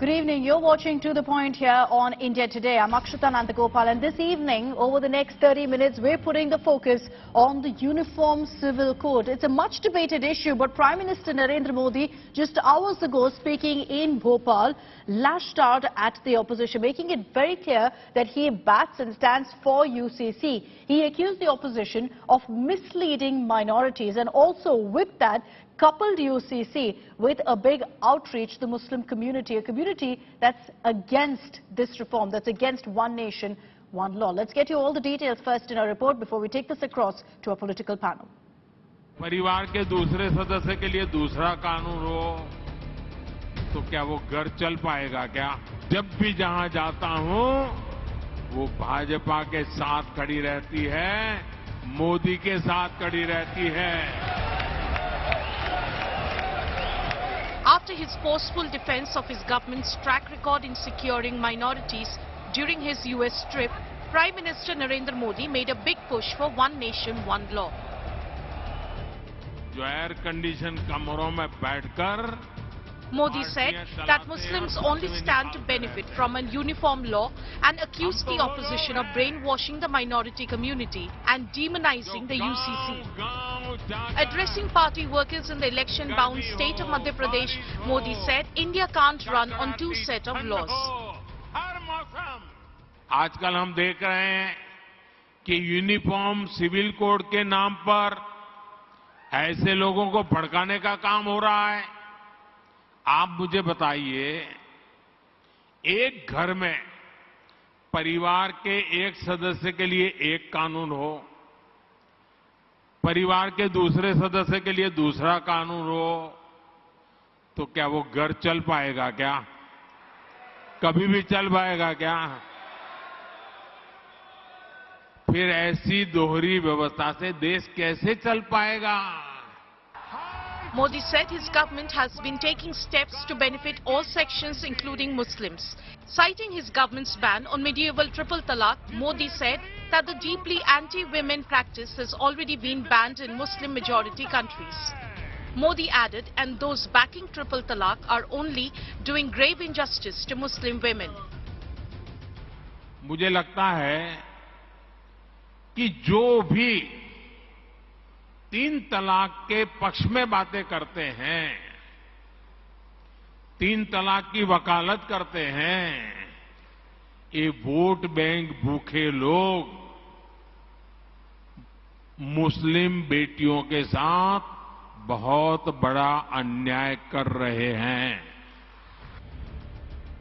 Good evening. You're watching To The Point here on India Today. I'm Akshita Nandagopal, and this evening, over the next 30 minutes, we're putting the focus on the Uniform Civil Code. It's a much debated issue, but Prime Minister Narendra Modi, just hours ago, speaking in Bhopal, lashed out at the opposition, making it very clear that he bats and stands for UCC. He accused the opposition of misleading minorities, and also with that, coupled UCC with a big outreach to the Muslim community, a community that's against this reform, that's against one nation, one law. Let's get you all the details first in our report before we take this across to our political panel. परिवार के दूसरे सदस्य के लिए दूसरा कानून हो तो क्या वो घर चल पाएगा क्या? जब भी जहां जाता हूं वो भाजपा के साथ खड़ी रहती है, मोदी के साथ खड़ी रहती है. After his forceful defense of his government's track record in securing minorities during his US trip, Prime Minister Narendra Modi made a big push for one nation, one law. जो एयर कंडीशन कमरों में बैठकर Modi said that Muslims only stand to benefit from a uniform law and accused the opposition of brainwashing the minority community and demonizing the UCC. Addressing party workers in the election-bound state of Madhya Pradesh, Modi said India can't run on two sets of laws. आजकल हम देख रहे हैं कि uniform civil code के नाम पर ऐसे लोगों को भड़काने का काम हो रहा है. आप मुझे बताइए, एक घर में परिवार के एक सदस्य के लिए एक कानून हो, परिवार के दूसरे सदस्य के लिए दूसरा कानून हो, तो क्या वो घर चल पाएगा क्या? कभी भी चल पाएगा क्या? फिर ऐसी दोहरी व्यवस्था से देश कैसे चल पाएगा? Modi said his government has been taking steps to benefit all sections, including Muslims. Citing his government's ban on medieval triple talaq, Modi said that the deeply anti-women practice has already been banned in Muslim-majority countries. Modi added, and those backing triple talaq are only doing grave injustice to Muslim women. मुझे लगता है कि जो भी तीन तलाक के पक्ष में बातें करते हैं, तीन तलाक की वकालत करते हैं, ये वोट बैंक भूखे लोग मुस्लिम बेटियों के साथ बहुत बड़ा अन्याय कर रहे हैं.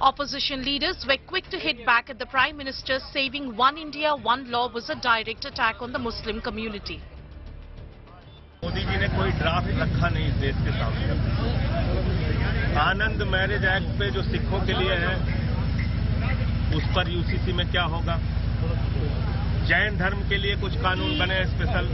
Opposition leaders were quick to hit back at the Prime Minister, saying One India, One Law was a direct attack on the Muslim community. Modi ji ने कोई ड्राफ्ट रखा नहीं इस देश के सामने. आनंद मैरिज एक्ट पे जो सिखों के लिए है, उस पर यूसीसी में क्या होगा? जैन धर्म के लिए कुछ कानून बने स्पेशल,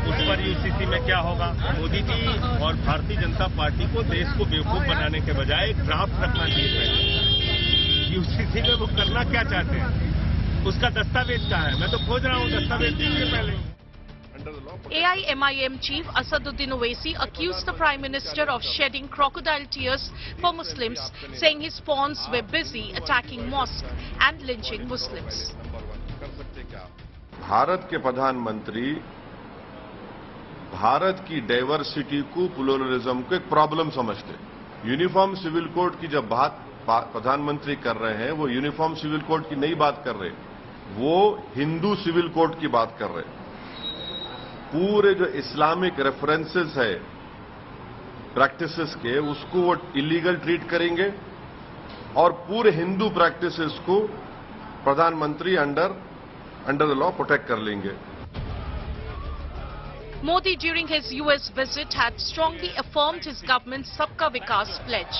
उस पर यूसीसी में क्या होगा? मोदी जी और भारतीय जनता पार्टी को देश को बेवकूफ बनाने के बजाय एक ड्राफ्ट रखना चाहिए. यूसीसी में वो करना क्या चाहते हैं? उसका दस्तावेज कहाँ है? मैं तो खोज रहा हूँ दस्तावेज. दीजिए पहले. AIMIM chief Asaduddin Owaisi accused the Prime Minister of shedding crocodile tears for Muslims, saying his pawns were busy attacking mosques and lynching Muslims. Bharat के प्रधानमंत्री भारत की डाइवर्सिटी को, प्लुरलिज्म को एक प्रॉब्लम समझते. यूनिफॉर्म सिविल कोड की जब बात प्रधानमंत्री कर रहे हैं, वो यूनिफॉर्म सिविल कोड की नहीं बात कर रहे, वो हिंदू सिविल कोड की बात कर रहे. पूरे जो इस्लामिक रेफरेंसेस है प्रैक्टिसेस के, उसको वो इलीगल ट्रीट करेंगे और पूरे हिंदू प्रैक्टिसेस को प्रधानमंत्री अंडर द लॉ प्रोटेक्ट कर लेंगे. Modi during his US visit had strongly affirmed his government's Sabka Vikas pledge.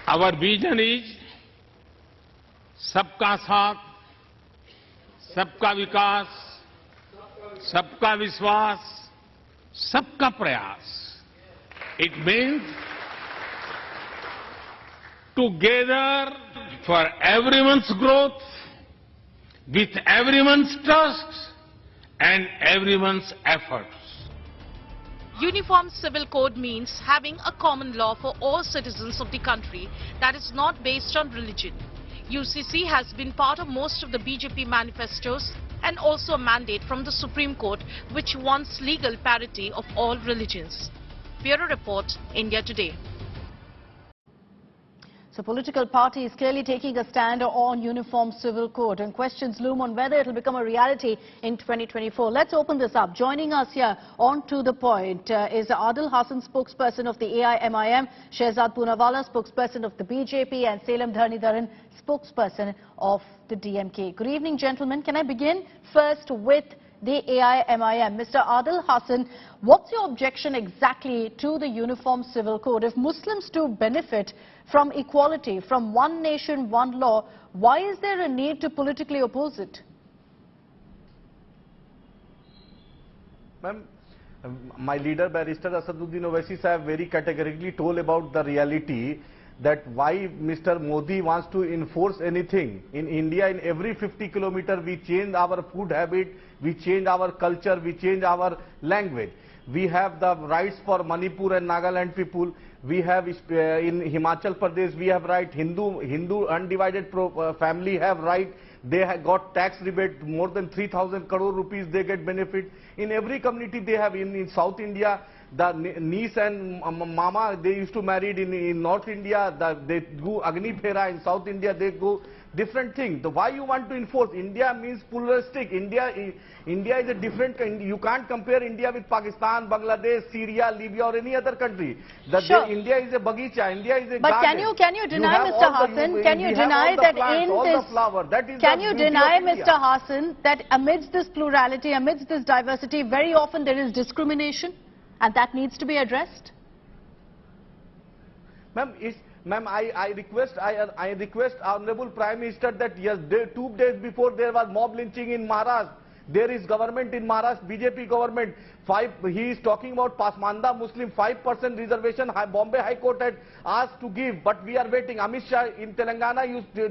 Our vision is सबका साथ, सबका विकास, सबका विश्वास, सबका प्रयास. It means together for everyone's growth, with everyone's trust and everyone's efforts. Uniform Civil Code means having a common law for all citizens of the country that is not based on religion. UCC has been part of most of the BJP manifestos and also a mandate from the Supreme Court which wants legal parity of all religions. Bureau Report, India Today. So political parties clearly taking a stand on Uniform Civil Code, and questions loom on whether it will become a reality in 2024. Let's open this up. Joining us here on To The Point is Adil Hassan, spokesperson of the AIMIM, Shehzad Poonawalla, spokesperson of the BJP, and Salem Dharnidharan, spokesperson of the DMK. Good evening, gentlemen. Can I begin first with the AIMIM? Mr. Adil Hassan, what's your objection exactly to the Uniform Civil Code? If Muslims do benefit from equality, from one nation, one law, why is there a need to politically oppose it? Ma'am, my leader, Barrister Asaduddin Owaisi Sahib, very categorically told about the reality that why Mr. Modi wants to enforce anything. In India, in every 50 kilometers, we change our food habit, we change our culture, we change our language. We have the rights for Manipur and Nagaland people. We have in Himachal Pradesh, we have right. Hindu undivided family have right. They have got tax rebate more than 3,000 crore rupees. They get benefit. In every community they have. In South India, the niece and mama, they used to marry in North India. They do Agni Phera. In South India, they go different thing. Why you want to enforce? India means pluralistic. India is a different kind. You can't compare India with Pakistan, Bangladesh, Syria, Libya, or any other country. Sure. India is a bagicha. India is a but garden. can you deny, Mr. Hassan? Can you deny that in this? Can you deny, Mr. Hassan, that amidst this plurality, amidst this diversity, very often there is discrimination, and that needs to be addressed? Ma'am, I request Honorable Prime Minister that yes, 2 days before there was mob lynching in Maharashtra. There is government in Maharashtra, BJP government. He is talking about Pasmanda Muslim 5% reservation. Bombay High Court had asked to give, but we are waiting. Amit Shah in Telangana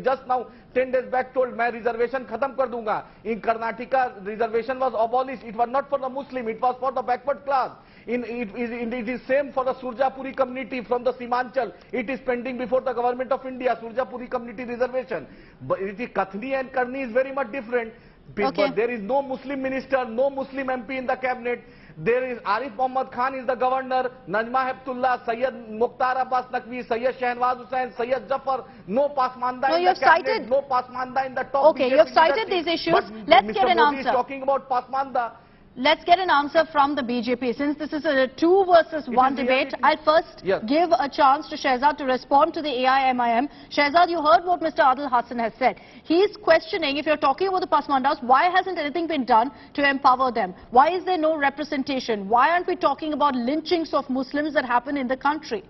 just now 10 days back told, "मैं reservation khatam kar दूंगा." In Karnataka, reservation was abolished. It was not for the Muslim, it was for the backward class. It is same for the Surjapuri community from the Simanchal. It is pending before the government of India, Surjapuri community reservation. But it is Kathni and Karni is very much different. Okay. But there is no Muslim minister, no Muslim MP in the cabinet. There is Arif Mohammad Khan is the governor, Najma Heptullah, Sayyid Mukhtar Abbas Naqvi, Sayyid Shahnawaz Hussain, Sayyid Jafar, no Pasmanda in the cabinet, no Pasmanda in the top. Okay, you have cited these issues. Let's get an answer. Mr. Modi is talking about Pasmanda. Let's get an answer from the BJP. Since this is a 2 versus 1 debate, I'll first give a chance to Shehzad to respond to the AIMIM. Shehzad, you heard what Mr. Adil Hassan has said. He's questioning, if you're talking about the Pasmandas, why hasn't anything been done to empower them? Why is there no representation? Why aren't we talking about lynchings of Muslims that happen in the country?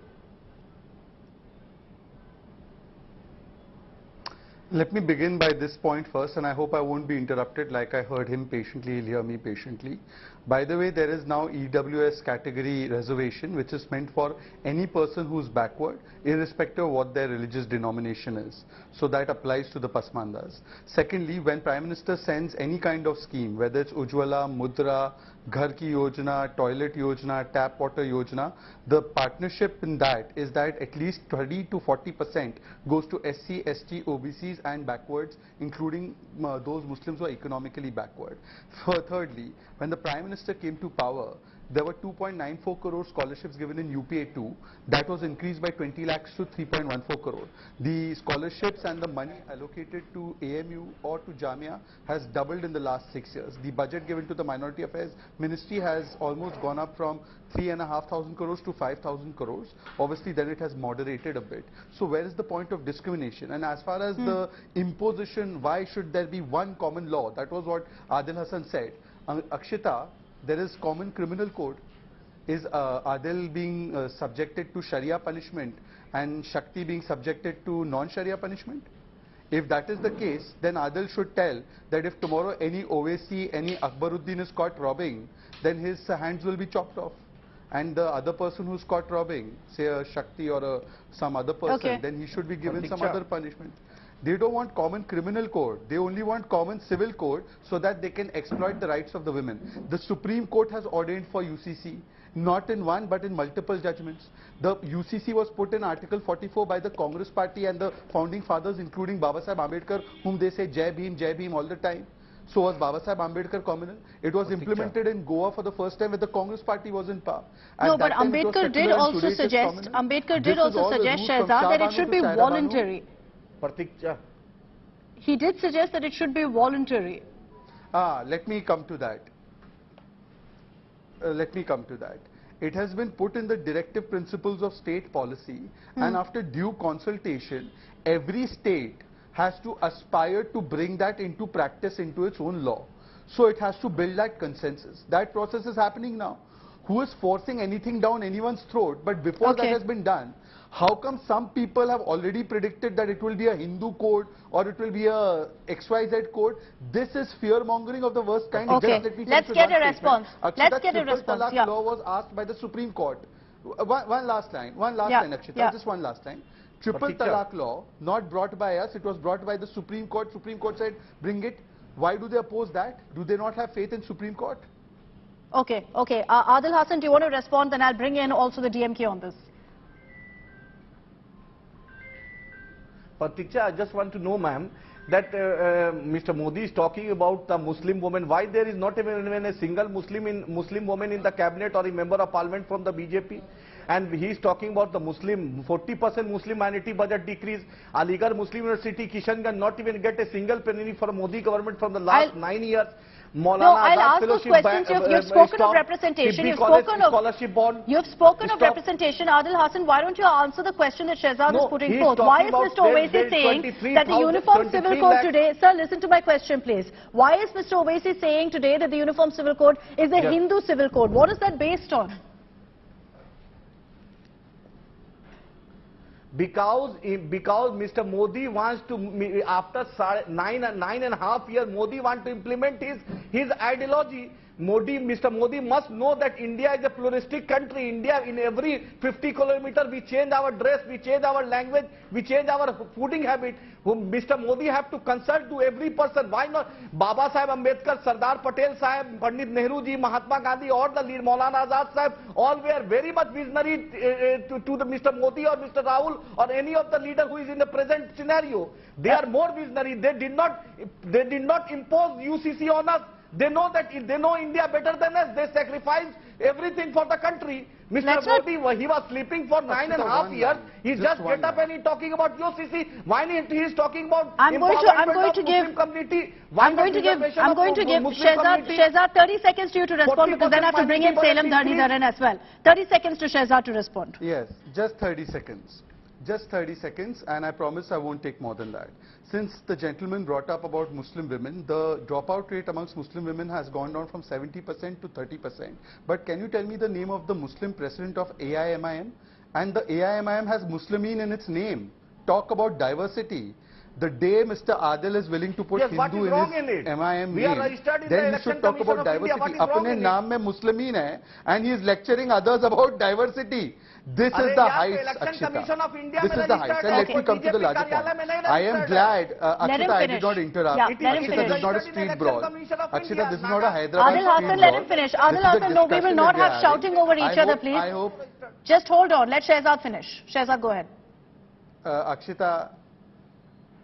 Let me begin by this point first, and I hope I won't be interrupted. Like I heard him patiently, he'll hear me patiently. By the way, there is now EWS category reservation, which is meant for any person who's backward, irrespective of what their religious denomination is. So that applies to the Pasmandas. Secondly, when Prime Minister sends any kind of scheme, whether it's Ujjwala, Mudra, Ghar Ki Yojana, Toilet Yojana, Tap Water Yojana, the partnership in that is that at least 30 to 40% goes to SC, ST, OBCs and backwards, including those Muslims who are economically backward. Thirdly, when the Prime Minister came to power, there were 2.94 crore scholarships given in UPA 2. That was increased by 20 lakhs to 3.14 crore. The scholarships and the money allocated to AMU or to Jamia has doubled in the last 6 years. The budget given to the Minority Affairs Ministry has almost gone up from 3,500 crores to 5,000 crores. Obviously, then it has moderated a bit. So where is the point of discrimination? And as far as the imposition, why should there be one common law? That was what Adil Hassan said. Akshita, there is common criminal code. Is Adil being subjected to Sharia punishment and Shakti being subjected to non-Sharia punishment? If that is the case, then Adil should tell that if tomorrow any Owaisi, any Akbaruddin is caught robbing, then his hands will be chopped off. And the other person who's caught robbing, say a Shakti or some other person, then he should be given some other punishment. They don't want common criminal code. They only want common civil code so that they can exploit the rights of the women. The Supreme Court has ordained for UCC. not in one but in multiple judgments. The UCC was put in Article 44 by the Congress Party and the founding fathers, including Baba Saheb Ambedkar, whom they say Jai Bhim all the time. So was Baba Saheb Ambedkar communal. It was implemented in Goa for the first time when the Congress Party was in power. No, but Ambedkar did also suggest, Shehzad, that it should be voluntary. He did suggest that it should be voluntary. Let me come to that. It has been put in the directive principles of state policy, and after due consultation, every state has to aspire to bring that into practice, into its own law. So it has to build that consensus. That process is happening now. Who is forcing anything down anyone's throat? But before that has been done, how come some people have already predicted that it will be a Hindu code or it will be a XYZ code? This is fear-mongering of the worst kind. Okay, let's get a response. Let's get a response. The law was asked by the Supreme Court. One last line, Akshita, just one last line. Triple Talaq law, not brought by us, it was brought by the Supreme Court. Supreme Court said, bring it. Why do they oppose that? Do they not have faith in Supreme Court? Okay. Adil Hassan, do you want to respond? Then I'll bring in also the DMK on this. Pratiksha, I just want to know, ma'am, that Mr. Modi is talking about the Muslim woman. Why there is not even a single Muslim woman in the cabinet or a member of parliament from the BJP? And he is talking about the 40% Muslim minority budget decrease. Aligarh Muslim University, Kishanganj, not even get a single penny for Modi government from the last 9 years. No, I'll ask those questions. You've spoken of representation. You've spoken of representation. Adil Hassan, why don't you answer the question that Shehzad is putting forth? Why is Mr. Owaisi saying that the Uniform Civil Code today... Sir, listen to my question, please. Why is Mr. Owaisi saying today that the Uniform Civil Code is a Hindu civil code? What is that based on? Because Mr. Modi wants to, after 9.5 years, Modi wants to implement his ideology. Mr. Modi must know that India is a pluralistic country. India, in every 50 kilometers, we change our dress, we change our language, we change our fooding habit. Mr. Modi have to consult to every person. Why not? Baba Saheb Ambedkar, Sardar Patel Saheb, Pandit Nehru ji, Mahatma Gandhi, or the lead Maulana Azad Saheb, all were very much visionary to the Mr. Modi or Mr. Rahul or any of the leader who is in the present scenario. They are more visionary. They did not impose UCC on us. They know that they know India better than us. They sacrificed everything for the country. Mr. Modi, he was sleeping for 9.5 years. He just get up and he's talking about UCC. Why he is talking about I'm going to give Shehzad 30 seconds to you to respond, because then I have to bring in Salem Dhanidharan as well. 30 seconds to Shehzad to respond. Yes, just 30 seconds. Just 30 seconds, and I promise I won't take more than that. Since the gentleman brought up about Muslim women, the dropout rate amongst Muslim women has gone down from 70% to 30%. But can you tell me the name of the Muslim president of AIMIM? And the AIMIM has Muslimin in its name. Talk about diversity. The day Mr. Adil is willing to put Hindu in his MIM name, then he should talk about diversity. Apne naam mein Muslimin hai, and he is lecturing others about diversity. This is the heights, Akshita. This is the heights. And let me come to the larger point. I am glad, Akshita, I did not interrupt. Akshita, this is not a street brawl. Akshita, this is not a Hyderabad Adil Hassan, let him finish. Adil Hassan, no, we will not have shouting over each other, please. Just hold on. Let Shehzad finish. Shehzad, go ahead. Akshita,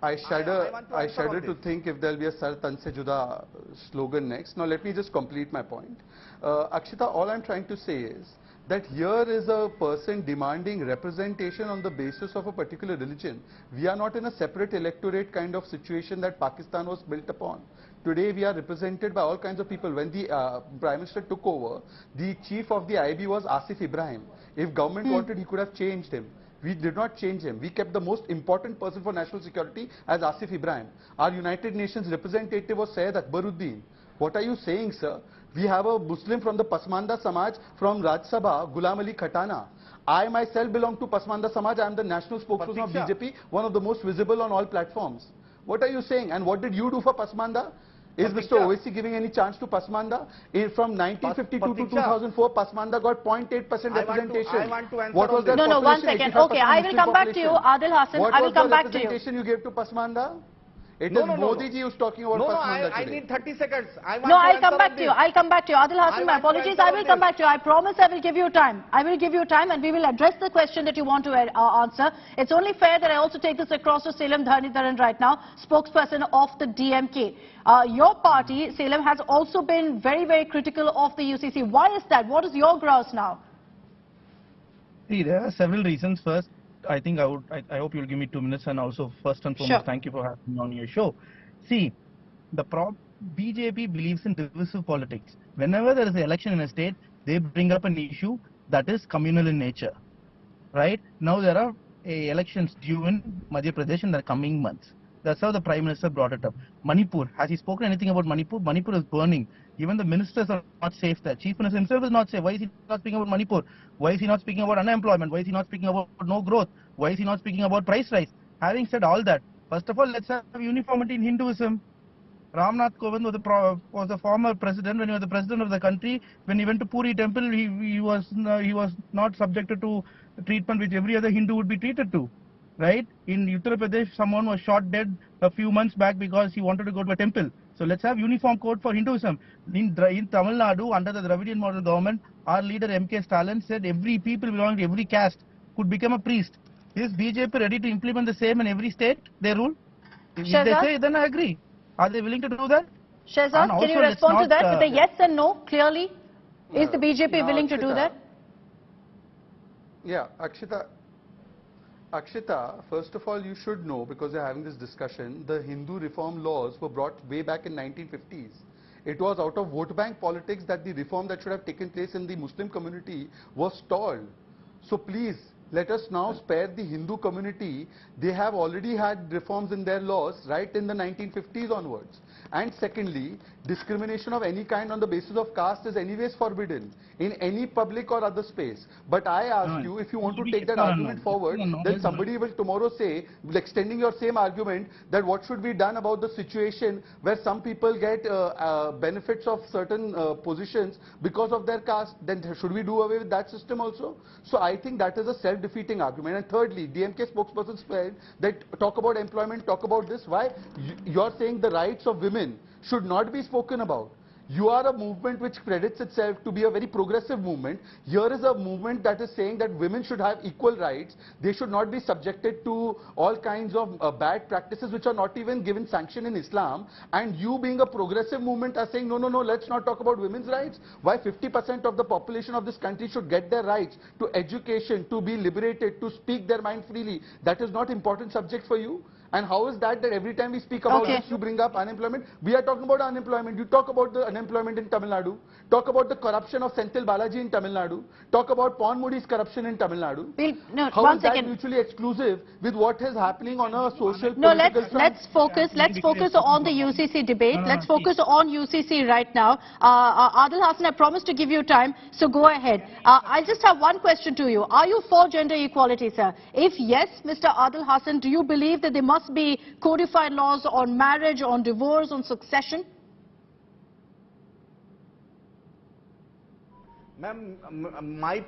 I shudder to think if there will be a Sar Tan Se Juda slogan next. Now let me just complete my point. Akshita, all I am trying to say is that here is a person demanding representation on the basis of a particular religion. We are not in a separate electorate kind of situation that Pakistan was built upon. Today we are represented by all kinds of people. When the Prime Minister took over, the chief of the IB was Asif Ibrahim. If government wanted, he could have changed him. We did not change him. We kept the most important person for national security as Asif Ibrahim. Our United Nations representative was Syed Akbaruddin. What are you saying, sir? We have a Muslim from the Pasmanda Samaj from Rajya Sabha, Ghulam Ali Khatana. I myself belong to Pasmanda Samaj. I am the national spokesperson of BJP, one of the most visible on all platforms. What are you saying? And what did you do for Pasmanda? Is Mr. Owaisi giving any chance to Pasmanda? From 1952 to 2004, Pasmanda got 0.8% representation. What was that? No, 1 second. Okay, I will come back to you, Adil Hassan. I will come back to you. What was the representation you gave to Pasmanda? It is Modi ji who's talking about Pasmanda I today. need 30 seconds. No, I'll come back to you. I'll come back to you. Adil Hassan, my apologies. I will come back to you. I promise I will give you time. I will give you time and we will address the question that you want to answer. It's only fair that I also take this across to Salem Dhanidharan right now, spokesperson of the DMK. Your party, Salem, has also been very, very critical of the UCC. Why is that? What is your grouse now? See, there are several reasons. First, I think I hope you'll give me 2 minutes, and also first and foremost, thank you for having me on your show. See, the BJP believes in divisive politics. Whenever there is an election in a state, they bring up an issue that is communal in nature. Right? Now there are elections due in Madhya Pradesh in the coming months. That's how the Prime Minister brought it up. Manipur, has he spoken anything about Manipur? Manipur is burning. Even the ministers are not safe there. Chief Minister himself is not safe. Why is he not speaking about Manipur? Why is he not speaking about unemployment? Why is he not speaking about no growth? Why is he not speaking about price rise? Having said all that, first of all, let's have uniformity in Hinduism. Ramnath Kovind was the former president. When he was the president of the country, when he went to Puri temple, he was not subjected to treatment which every other Hindu would be treated to. Right? In Uttar Pradesh, someone was shot dead a few months back because he wanted to go to a temple. So let's have uniform code for Hinduism. In Tamil Nadu, under the Dravidian model government, our leader M.K. Stalin said every people belonging to every caste could become a priest. Is BJP ready to implement the same in every state, their rule? If they say, then I agree. Are they willing to do that? Shehzad, can you respond to that with a yes and no, clearly? Is the BJP willing to do that? Yeah, Akshita, first of all, you should know, because you're having this discussion, the Hindu reform laws were brought way back in 1950s. It was out of vote bank politics that the reform that should have taken place in the Muslim community was stalled. So please, let us now spare the Hindu community. They have already had reforms in their laws right in the 1950s onwards. And secondly, discrimination of any kind on the basis of caste is anyways forbidden in any public or other space. But I ask you, if you want to take that argument forward, then somebody will tomorrow say, extending your same argument, that what should be done about the situation where some people get benefits of certain positions because of their caste, then should we do away with that system also? So I think that is a self-defeating argument. And thirdly, DMK spokesperson said that talk about employment, talk about this. Why? You're saying the rights of women should not be spoken about. You are a movement which credits itself to be a very progressive movement. Here is a movement that is saying that women should have equal rights. They should not be subjected to all kinds of bad practices which are not even given sanction in Islam. And you, being a progressive movement, are saying, no, let's not talk about women's rights. Why 50% of the population of this country should get their rights to education, to be liberated, to speak their mind freely? That is not important subject for you? And how is that every time we speak about this, you bring up unemployment? We are talking about unemployment. You talk about the unemployment in Tamil Nadu. Talk about the corruption of Senthil Balaji in Tamil Nadu. Talk about Pon Modi's corruption in Tamil Nadu. How is that mutually exclusive with what is happening on a social political front? Let's focus on the UCC debate. Let's focus on UCC right now. Adil Hassan, I promised to give you time, so go ahead. I just have one question to you. Are you for gender equality, sir? If yes, Mr. Adil Hassan, do you believe that there must be codified laws on marriage, on divorce, on succession? Ma'am, our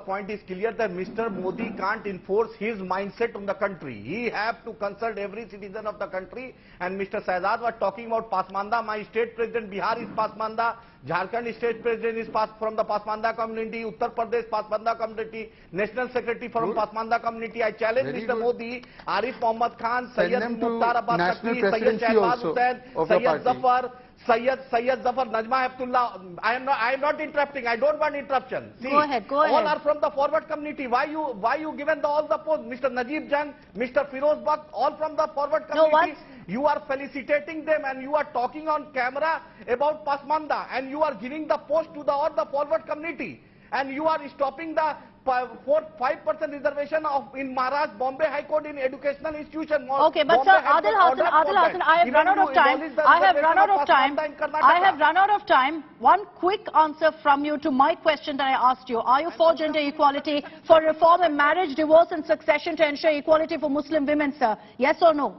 point is clear that Mr. Modi can't enforce his mindset on the country. He has to consult every citizen of the country. And Mr. Shehzad was talking about Pasmanda. My state president Bihar is Pasmanda. Jharkhand state president is from the Pasmanda community. Uttar Pradesh Pasmanda community. National secretary from Pasmanda community. I challenge Mr. Modi, Arif Mohammad Khan, Sayyid Mukhtar Abbas Takri, Sayyid Shahbaz Hussain, Sayyid Zafar. Sayyid Zafar, Najma Heptullah. I am not interrupting. I don't want interruption. See, go ahead. All are from the forward community. Why you given all the posts? Mr. Najib Jang, Mr. Firoz Bakt, all from the forward community. You are felicitating them and you are talking on camera about Pasmanda and you are giving the post to all the forward community. And you are stopping the 5% reservation in Maharashtra, Bombay High Court in educational institution. Okay, but sir, Adil Hassan, I have run out of time. I have run out of time. One quick answer from you to my question that I asked you. Are you for gender equality, for reform in marriage, divorce and succession to ensure equality for Muslim women, sir? Yes or no?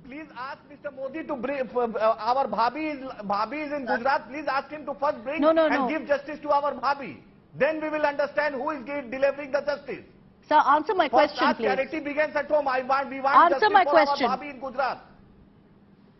Please ask Mr. Modi to bring our Bhabhi is in Gujarat. Please ask him to first bring and give justice to our Bhabhi. Then we will understand who is delivering the justice. Sir, answer my question, please. Charity begins at home. We want Answer my question. Our Bhabhi in Gujarat.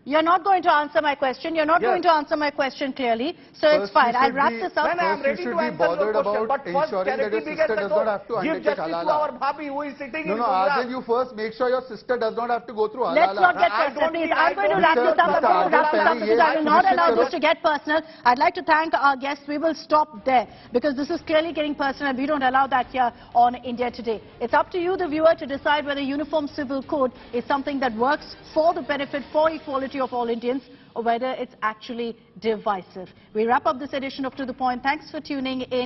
You're not going to answer my question. You're not going to answer my question clearly. So it's fine. I'll wrap this up. I'm ready to answer your question. But first, charity begins at home. Give justice to our Bhabhi who is sitting in Gujarat. Ajay, you first make sure your sister does not have to go through halala. Let's not get personal, please. I'm going to wrap this up. I'm going to wrap this up because I will not allow this to get personal. I'd like to thank our guests. We will stop there because this is clearly getting personal. We don't allow that here on India Today. It's up to you, the viewer, to decide whether Uniform Civil Code is something that works for the benefit, for equality of all Indians, or whether it's actually divisive. We wrap up this edition of To The Point. Thanks for tuning in.